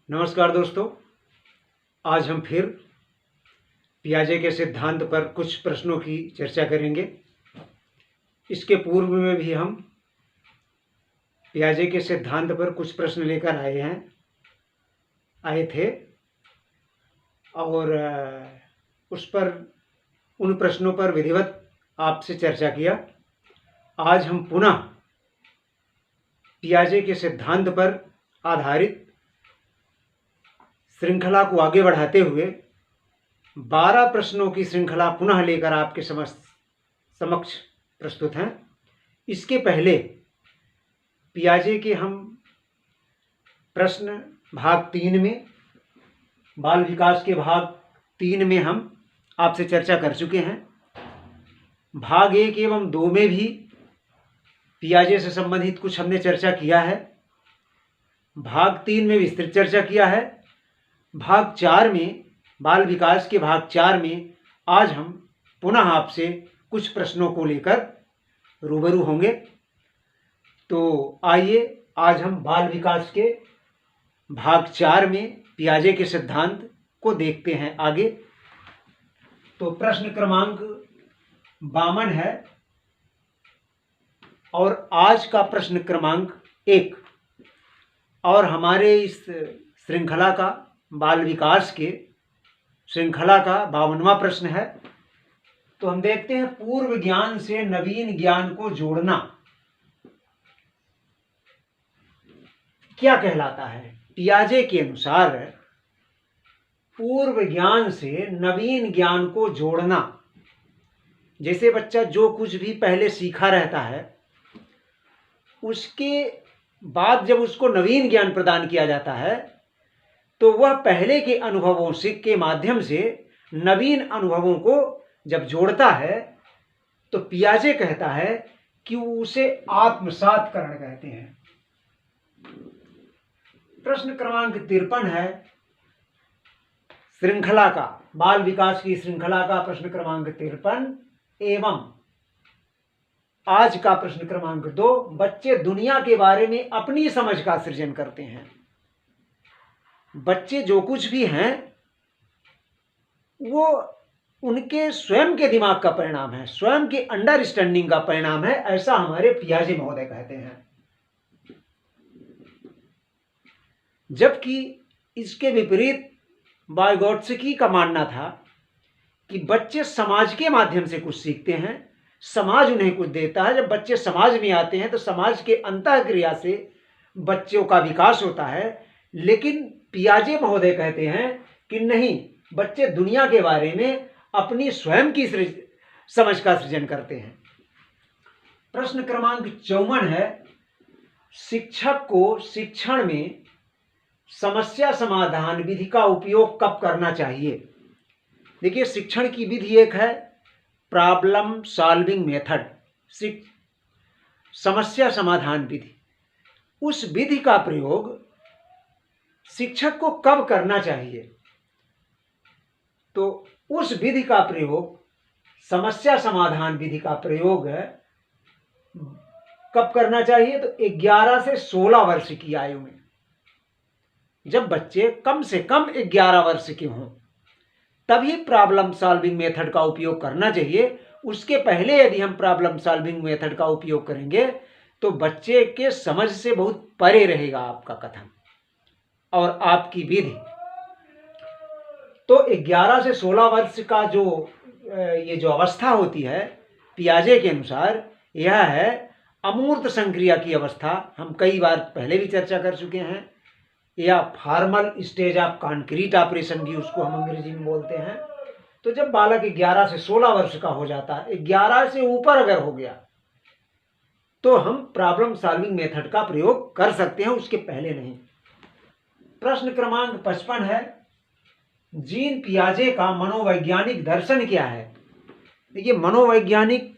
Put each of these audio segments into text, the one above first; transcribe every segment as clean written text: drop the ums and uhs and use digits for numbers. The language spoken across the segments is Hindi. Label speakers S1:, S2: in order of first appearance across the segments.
S1: नमस्कार दोस्तों। आज हम फिर पियाजे के सिद्धांत पर कुछ प्रश्नों की चर्चा करेंगे। इसके पूर्व में भी हम पियाजे के सिद्धांत पर कुछ प्रश्न लेकर आए थे और उन प्रश्नों पर विधिवत आपसे चर्चा किया। आज हम पुनः पियाजे के सिद्धांत पर आधारित श्रृंखला को आगे बढ़ाते हुए 12 प्रश्नों की श्रृंखला पुनः लेकर आपके समक्ष प्रस्तुत हैं। इसके पहले पियाजे के हम प्रश्न भाग 3 में, बाल विकास के भाग 3 में हम आपसे चर्चा कर चुके हैं। भाग 1 एवं 2 में भी पियाजे से संबंधित कुछ हमने चर्चा किया है। भाग 3 में विस्तृत चर्चा किया है। भाग 4 में, बाल विकास के भाग 4 में आज हम पुनः आपसे कुछ प्रश्नों को लेकर रूबरू होंगे। तो आइए आज हम बाल विकास के भाग 4 में पियाजे के सिद्धांत को देखते हैं आगे। तो प्रश्न क्रमांक 52 है और आज का प्रश्न क्रमांक 1 और हमारे इस श्रृंखला का, बाल विकास के श्रृंखला का 52वां प्रश्न है। तो हम देखते हैं, पूर्व ज्ञान से नवीन ज्ञान को जोड़ना क्या कहलाता है? पियाजे के अनुसार पूर्व ज्ञान से नवीन ज्ञान को जोड़ना, जैसे बच्चा जो कुछ भी पहले सीखा रहता है उसके बाद जब उसको नवीन ज्ञान प्रदान किया जाता है तो वह पहले के अनुभवों से के माध्यम से नवीन अनुभवों को जब जोड़ता है तो पियाजे कहता है कि उसे आत्मसातकरण कहते हैं। प्रश्न क्रमांक 53 है श्रृंखला का, बाल विकास की श्रृंखला का प्रश्न क्रमांक 53 एवं आज का प्रश्न क्रमांक 2। बच्चे दुनिया के बारे में अपनी समझ का सृजन करते हैं। बच्चे जो कुछ भी हैं वो उनके स्वयं के दिमाग का परिणाम है, स्वयं के अंडरस्टैंडिंग का परिणाम है, ऐसा हमारे पियाजे महोदय कहते हैं। जबकि इसके विपरीत वाइगोत्स्की का मानना था कि बच्चे समाज के माध्यम से कुछ सीखते हैं, समाज उन्हें कुछ देता है। जब बच्चे समाज में आते हैं तो समाज के अंतःक्रिया से बच्चों का विकास होता है। लेकिन पियाजे महोदय कहते हैं कि नहीं, बच्चे दुनिया के बारे में अपनी स्वयं की समझ का सृजन करते हैं। प्रश्न क्रमांक 54 है शिक्षक को शिक्षण में समस्या समाधान विधि का उपयोग कब करना चाहिए? देखिए, शिक्षण की विधि एक है प्रॉब्लम सॉल्विंग मेथड, समस्या समाधान विधि। उस विधि का प्रयोग शिक्षक को कब करना चाहिए? तो उस विधि का प्रयोग, समस्या समाधान विधि का प्रयोग कब करना चाहिए? तो 11 से 16 वर्ष की आयु में, जब बच्चे कम से कम 11 वर्ष के हों तभी प्रॉब्लम सॉल्विंग मेथड का उपयोग करना चाहिए। उसके पहले यदि हम प्रॉब्लम सॉल्विंग मेथड का उपयोग करेंगे तो बच्चे के समझ से बहुत परे रहेगा आपका कथन और आपकी विधि। तो 11 से 16 वर्ष का ये जो अवस्था होती है पियाजे के अनुसार, यह है अमूर्त संक्रिया की अवस्था। हम कई बार पहले भी चर्चा कर चुके हैं, या formal stage of concrete operation भी उसको हम अंग्रेजी में बोलते हैं। तो जब बालक 11 से 16 वर्ष का हो जाता है, 11 से ऊपर अगर हो गया तो हम प्रॉब्लम सॉल्विंग मेथड का प्रयोग कर सकते हैं, उसके पहले नहीं। प्रश्न क्रमांक 55 है जीन पियाजे का मनोवैज्ञानिक दर्शन क्या है? देखिए, मनोवैज्ञानिक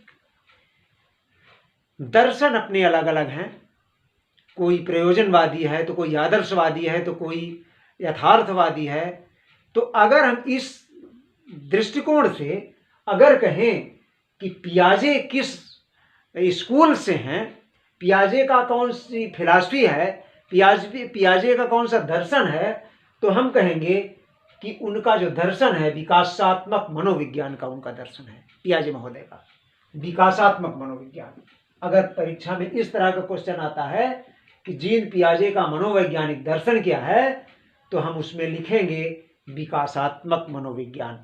S1: दर्शन अपने अलग अलग हैं। कोई प्रयोजनवादी है तो कोई आदर्शवादी है तो कोई यथार्थवादी है। तो अगर हम इस दृष्टिकोण से अगर कहें कि पियाजे किस स्कूल से हैं, पियाजे का कौन सी फिलॉसफी है, पियाजे का कौन सा दर्शन है, तो हम कहेंगे कि उनका जो दर्शन है विकासात्मक मनोविज्ञान का उनका दर्शन है, पियाजे महोदय का विकासात्मक मनोविज्ञान। अगर परीक्षा में इस तरह का क्वेश्चन आता है कि जीन पियाजे का मनोवैज्ञानिक दर्शन क्या है, तो हम उसमें लिखेंगे विकासात्मक मनोविज्ञान।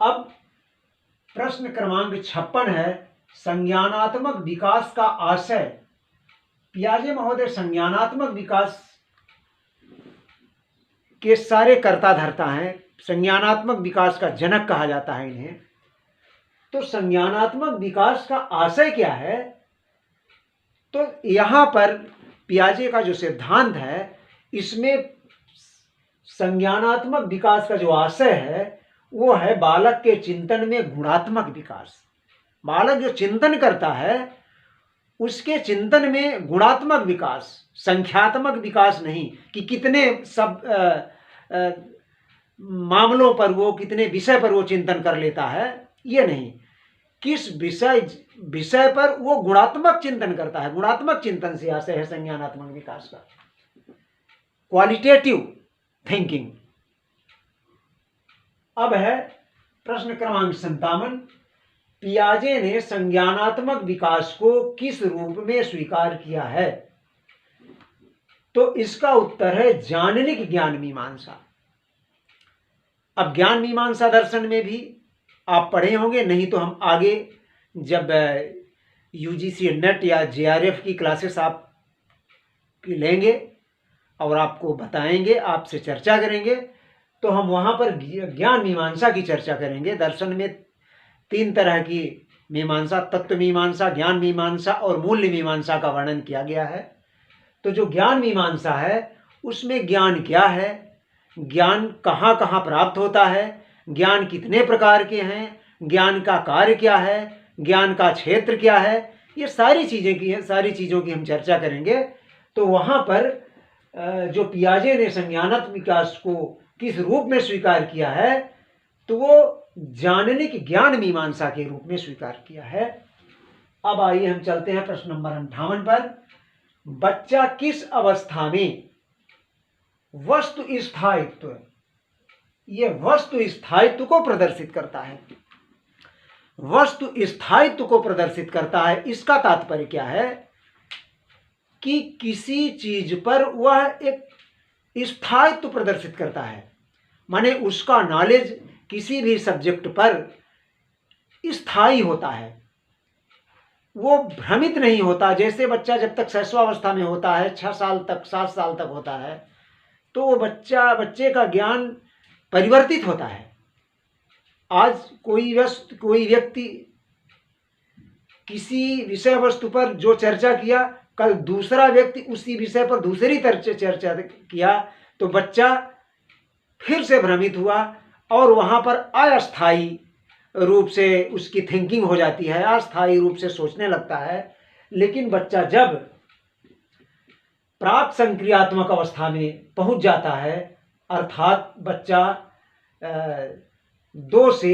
S1: अब प्रश्न क्रमांक 56 है, संज्ञानात्मक विकास का आशय। पियाजे महोदय संज्ञानात्मक विकास के सारे कर्ता धर्ता हैं, संज्ञानात्मक विकास का जनक कहा जाता है इन्हें। तो संज्ञानात्मक विकास का आशय क्या है? तो यहां पर पियाजे का जो सिद्धांत है, इसमें संज्ञानात्मक विकास का जो आशय है वो है बालक के चिंतन में गुणात्मक विकास। बालक जो चिंतन करता है उसके चिंतन में गुणात्मक विकास, संख्यात्मक विकास नहीं कि कितने सब मामलों पर वो, कितने विषय पर वो चिंतन कर लेता है, ये नहीं, किस विषय पर वो गुणात्मक चिंतन करता है। गुणात्मक चिंतन से आशय है संज्ञानात्मक विकास का, क्वालिटेटिव थिंकिंग। अब है प्रश्न क्रमांक 57, पियाजे ने संज्ञानात्मक विकास को किस रूप में स्वीकार किया है? तो इसका उत्तर है जाननिक ज्ञान मीमांसा। अब ज्ञान मीमांसा दर्शन में भी आप पढ़े होंगे, नहीं तो हम आगे जब यूजीसी नेट या जेआरएफ की क्लासेस आप लेंगे और आपको बताएंगे, आपसे चर्चा करेंगे, तो हम वहाँ पर ज्ञान मीमांसा की चर्चा करेंगे। दर्शन में 3 तरह की मीमांसा, तत्व मीमांसा, ज्ञान मीमांसा और मूल्य मीमांसा का वर्णन किया गया है। तो जो ज्ञान मीमांसा है उसमें ज्ञान क्या है, ज्ञान कहाँ कहाँ प्राप्त होता है, ज्ञान कितने प्रकार के हैं, ज्ञान का कार्य क्या है, ज्ञान का क्षेत्र क्या है, ये सारी चीज़ों की हम चर्चा करेंगे। तो वहाँ पर जो पियाजे ने संज्ञानात्मक विकास को किस रूप में स्वीकार किया है, तो वो जाननिक ज्ञान मीमांसा के रूप में स्वीकार किया है। अब आइए हम चलते हैं प्रश्न नंबर 58 पर। बच्चा किस अवस्था में वस्तु स्थायित्व, ये वस्तु स्थायित्व को प्रदर्शित करता है? वस्तु स्थायित्व को प्रदर्शित करता है, इसका तात्पर्य क्या है कि किसी चीज पर वह एक स्थायित्व प्रदर्शित करता है, माने उसका नॉलेज किसी भी सब्जेक्ट पर स्थायी होता है, वो भ्रमित नहीं होता। जैसे बच्चा जब तक शैशवावस्था में होता है, 6 साल तक, 7 साल तक होता है, तो वो बच्चे का ज्ञान परिवर्तित होता है। आज कोई व्यक्ति किसी विषय वस्तु पर जो चर्चा किया, कल दूसरा व्यक्ति उसी विषय पर दूसरी चर्चा किया, तो बच्चा फिर से भ्रमित हुआ और वहाँ पर अस्थायी रूप से उसकी थिंकिंग हो जाती है, अस्थायी रूप से सोचने लगता है। लेकिन बच्चा जब प्राक संक्रियात्मक अवस्था में पहुंच जाता है, अर्थात बच्चा 2 से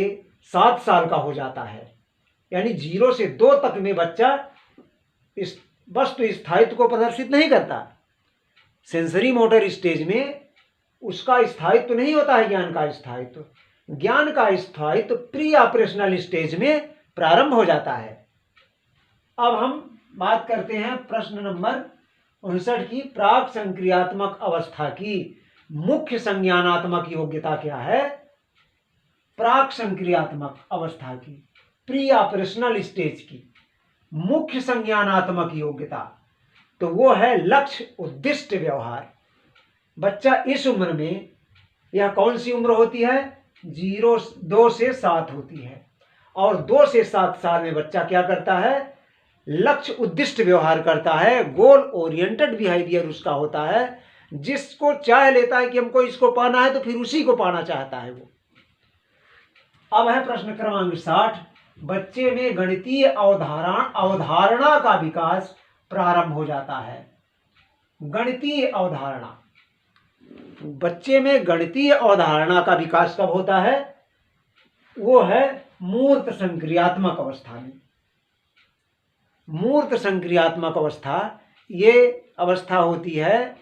S1: 7 साल का हो जाता है, यानी 0 से 2 तक में बच्चा इस वस्तु स्थायित्व को प्रदर्शित नहीं करता। सेंसरी मोटर स्टेज में उसका स्थायित्व नहीं होता है। ज्ञान का स्थायित्व प्री ऑपरेशनल स्टेज में प्रारंभ हो जाता है। अब हम बात करते हैं प्रश्न नंबर 59 की। प्राक संक्रियात्मक अवस्था की मुख्य संज्ञानात्मक योग्यता क्या है? प्राक संक्रियात्मक अवस्था की, प्री ऑपरेशनल स्टेज की मुख्य संज्ञानात्मक योग्यता, तो वो है लक्ष्य उद्दिष्ट व्यवहार। बच्चा इस उम्र में, यह कौन सी उम्र होती है? 2 से 7 होती है, और 2 से 7 साल में बच्चा क्या करता है? लक्ष्य उद्दिष्ट व्यवहार करता है, गोल ओरिएंटेड बिहेवियर उसका होता है, जिसको चाह लेता है कि हमको इसको पाना है, तो फिर उसी को पाना चाहता है वो। अब है प्रश्न क्रमांक 60। बच्चे में गणितीय अवधारणा का विकास प्रारंभ हो जाता है। गणितीय अवधारणा, बच्चे में गणितीय अवधारणा का विकास कब होता है? वो है मूर्त संक्रियात्मक अवस्था में। मूर्त संक्रियात्मक अवस्था, ये अवस्था होती है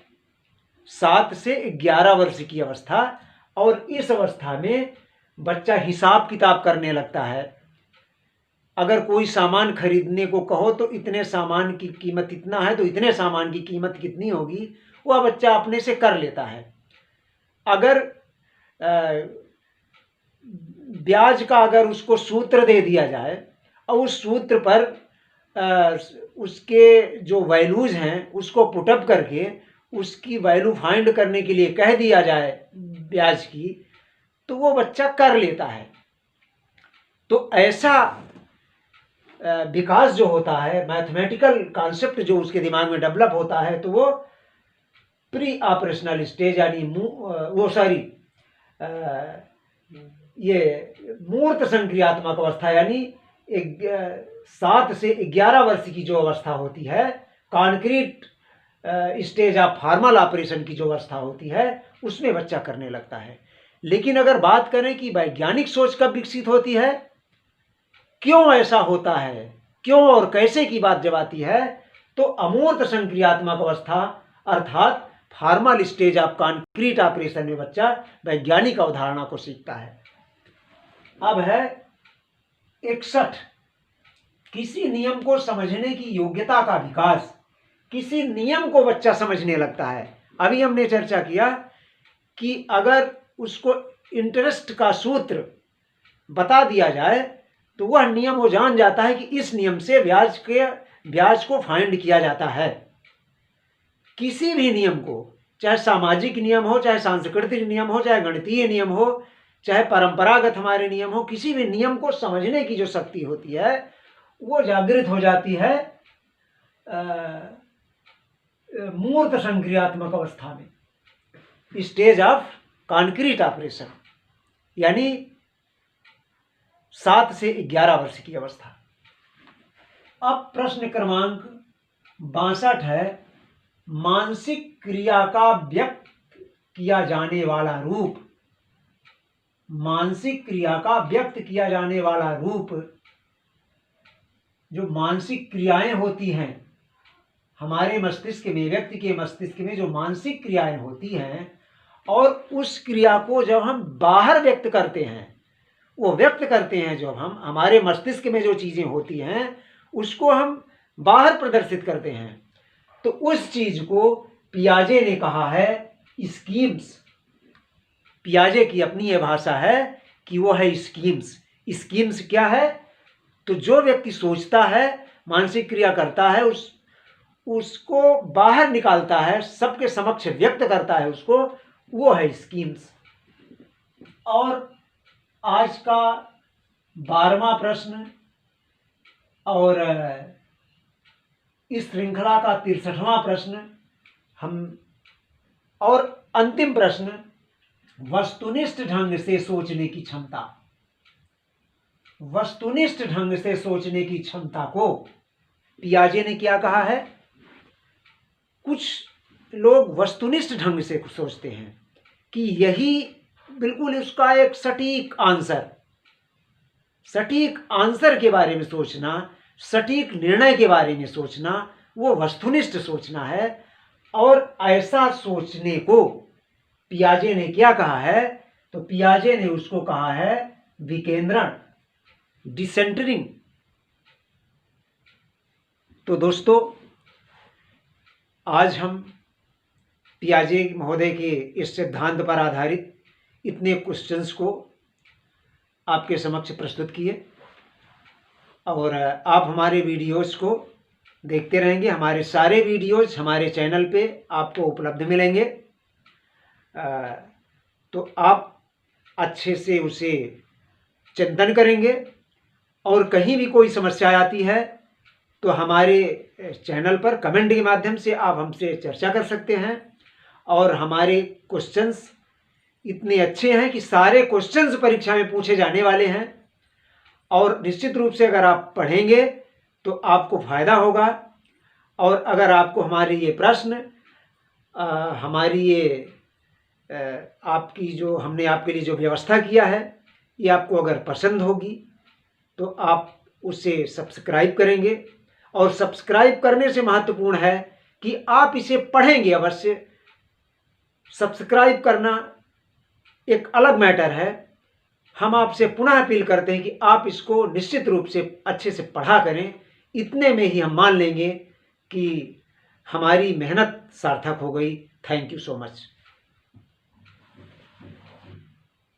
S1: 7 से 11 वर्ष की अवस्था, और इस अवस्था में बच्चा हिसाब किताब करने लगता है। अगर कोई सामान खरीदने को कहो तो इतने सामान की कीमत इतना है तो इतने सामान की कीमत कितनी होगी, वह बच्चा अपने से कर लेता है। अगर ब्याज का अगर उसको सूत्र दे दिया जाए और उस सूत्र पर उसके जो वैल्यूज हैं उसको पुटअप करके उसकी वैल्यू फाइंड करने के लिए कह दिया जाए ब्याज की, तो वो बच्चा कर लेता है। तो ऐसा विकास जो होता है, मैथमेटिकल कॉन्सेप्ट जो उसके दिमाग में डेवलप होता है, तो वो प्री ऑपरेशनल स्टेज यानी ये मूर्त संक्रियात्मक अवस्था यानी 7 से 11 वर्ष की जो अवस्था होती है, concrete stage of formal operation की जो अवस्था होती है, उसमें बच्चा करने लगता है। लेकिन अगर बात करें कि वैज्ञानिक सोच कब विकसित होती है, क्यों ऐसा होता है, क्यों और कैसे की बात जब आती है, तो अमूर्त संक्रियात्मक अवस्था अर्थात formal stage of concrete operation में बच्चा वैज्ञानिक अवधारणा को सीखता है। अब है 61, किसी नियम को समझने की योग्यता का विकास। किसी नियम को बच्चा समझने लगता है। अभी हमने चर्चा किया कि अगर उसको इंटरेस्ट का सूत्र बता दिया जाए तो वह नियम वो जान जाता है कि इस नियम से ब्याज को फाइंड किया जाता है। किसी भी नियम को, चाहे सामाजिक नियम हो, चाहे सांस्कृतिक नियम हो, चाहे गणितीय नियम हो, चाहे परंपरागत हमारे नियम हो, किसी भी नियम को समझने की जो शक्ति होती है वो जागृत हो जाती है मूर्त संक्रियात्मक अवस्था में, स्टेज ऑफ कॉन्क्रीट ऑपरेशन, यानी 7 से 11 वर्ष की अवस्था। अब प्रश्न क्रमांक 62 है, मानसिक क्रिया का व्यक्त किया जाने वाला रूप। मानसिक क्रिया का व्यक्त किया जाने वाला रूप, जो मानसिक क्रियाएं होती हैं हमारे मस्तिष्क में, व्यक्ति के मस्तिष्क में जो मानसिक क्रियाएं होती हैं, और उस क्रिया को जब हम बाहर व्यक्त करते हैं, वो व्यक्त करते हैं जब हम हमारे मस्तिष्क में जो चीज़ें होती हैं उसको हम बाहर प्रदर्शित करते हैं, तो उस चीज़ को पियाजे ने कहा है स्कीम्स। पियाजे की अपनी ये भाषा है कि वो है स्कीम्स। स्कीम्स क्या है? तो जो व्यक्ति सोचता है, मानसिक क्रिया करता है, उसको बाहर निकालता है, सबके समक्ष व्यक्त करता है उसको, वो है स्कीम्स। और आज का 12वां प्रश्न और इस श्रृंखला का 63वां प्रश्न और अंतिम प्रश्न, वस्तुनिष्ठ ढंग से सोचने की क्षमता। वस्तुनिष्ठ ढंग से सोचने की क्षमता को पियाजे ने क्या कहा है? कुछ लोग वस्तुनिष्ठ ढंग से सोचते हैं कि यही बिल्कुल उसका एक सटीक आंसर के बारे में सोचना, सटीक निर्णय के बारे में सोचना, वो वस्तुनिष्ठ सोचना है। और ऐसा सोचने को पियाजे ने क्या कहा है? तो पियाजे ने उसको कहा है विकेंद्रण, डिसेंटरिंग। तो दोस्तों, आज हम पियाजे महोदय के इस सिद्धांत पर आधारित इतने क्वेश्चंस को आपके समक्ष प्रस्तुत किए, और आप हमारे वीडियोस को देखते रहेंगे। हमारे सारे वीडियोस हमारे चैनल पे आपको उपलब्ध मिलेंगे, तो आप अच्छे से उसे चिंतन करेंगे, और कहीं भी कोई समस्या आती है तो हमारे चैनल पर कमेंट के माध्यम से आप हमसे चर्चा कर सकते हैं। और हमारे क्वेश्चंस इतने अच्छे हैं कि सारे क्वेश्चंस परीक्षा में पूछे जाने वाले हैं, और निश्चित रूप से अगर आप पढ़ेंगे तो आपको फ़ायदा होगा। और अगर आपको हमारे ये प्रश्न, हमारी ये आपकी जो हमने आपके लिए जो व्यवस्था किया है, ये आपको अगर पसंद होगी तो आप उसे सब्सक्राइब करेंगे। और सब्सक्राइब करने से महत्वपूर्ण है कि आप इसे पढ़ेंगे अवश्य, सब्सक्राइब करना एक अलग मैटर है। हम आपसे पुनः अपील करते हैं कि आप इसको निश्चित रूप से अच्छे से पढ़ा करें। इतने में ही हम मान लेंगे कि हमारी मेहनत सार्थक हो गई। Thank you so much.